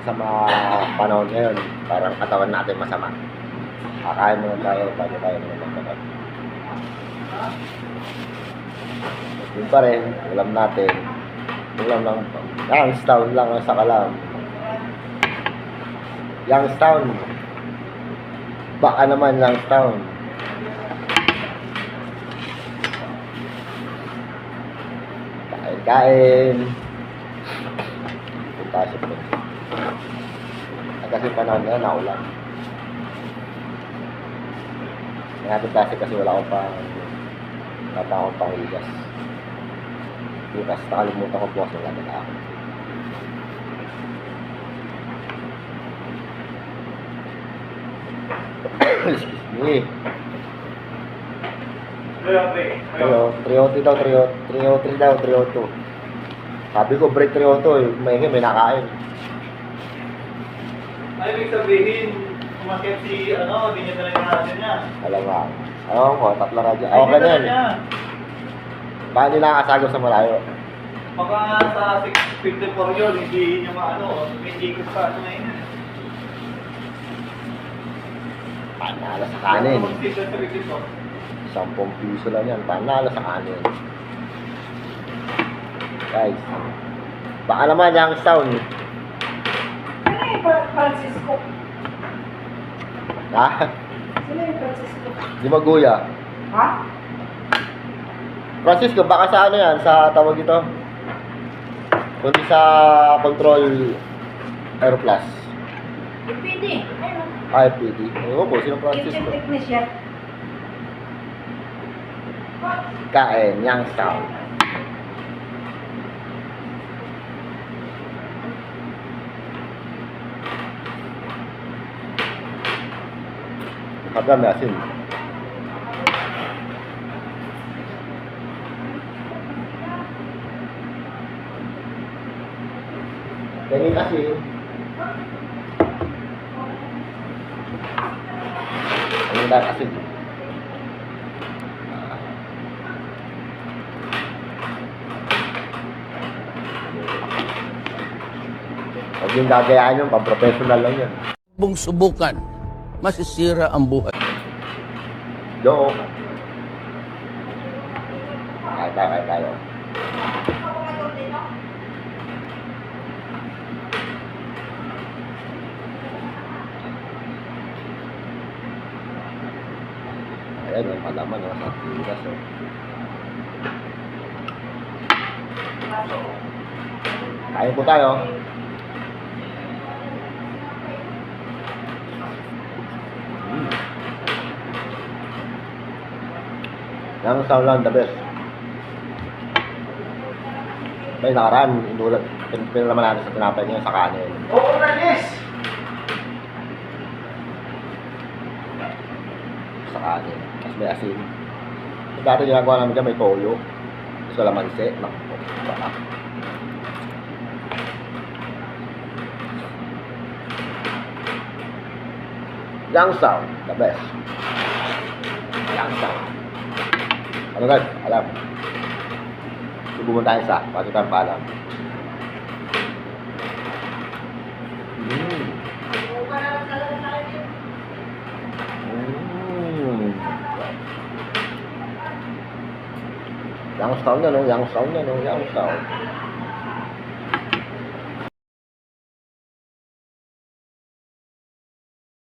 sa mga panahon ngayon, parang katawan natin masama. Kakain muna tayo bago tayo magkakat. Yun pa rin, ulam natin. Ulam lang. Youngstown lang ang sakalam. Youngstown. Baka naman Youngstown. Kain. Punta sa po. Kasi panahon na naulan. Nakapit kasi wala akong pang-igas. Bukas, nakalimutan ko bukas ng lamig ako. Excuse me. Hello, 303 daw, 303 daw, 302. Sabi ko break 302 eh, may nakain. Ano ibig sabihin, umakit si, hindi niya talaga natin niya. Alam nga. Ako ko, tatlo radyo. Ako ka yan. Baka hindi nakakasagos sa malayo. Baka sa 654 yun, hindi niya hindi ko pa na yun. Panalo sa kanin. Mag-sit sa 10 piso lang yan. Panalo sa kanin. Guys. Baka naman yung sound. Sino yung Francisco? Ha? Sino yung Francisco? Di maguya. Ha? Francisco, baka sa ano yan? Sa tawag ito? Kundi sa control Aeroplus. FPD. Ayun. FPD. Ewan po, sino Francisco? Kitchen technician. Kain, yang sound. Magdami asin. Ganyan kasi. Ang dami asin. Huwag yung gagayaan yung pang-professional lang yun. Bung subukan, masisira ang buhay. Do. Kaya tayo. Ayan, yung palaman ng satiras. Kain po tayo. Yang sound lang, the best. May nakaraan, inulat. Pinalaman natin sa tinapay niya sa kanin. Oo, Nagis! Sa kanin. Tapos may asin. Dati ginagawa namin dyan, may toyo. Tapos kalamansi. Naku, baka. Yang sound, the best. Yang sound. Ano guys? Alam. Subukan tayo sa bago tayo paalam. Yang sound na no, yang sound na no, yang sound.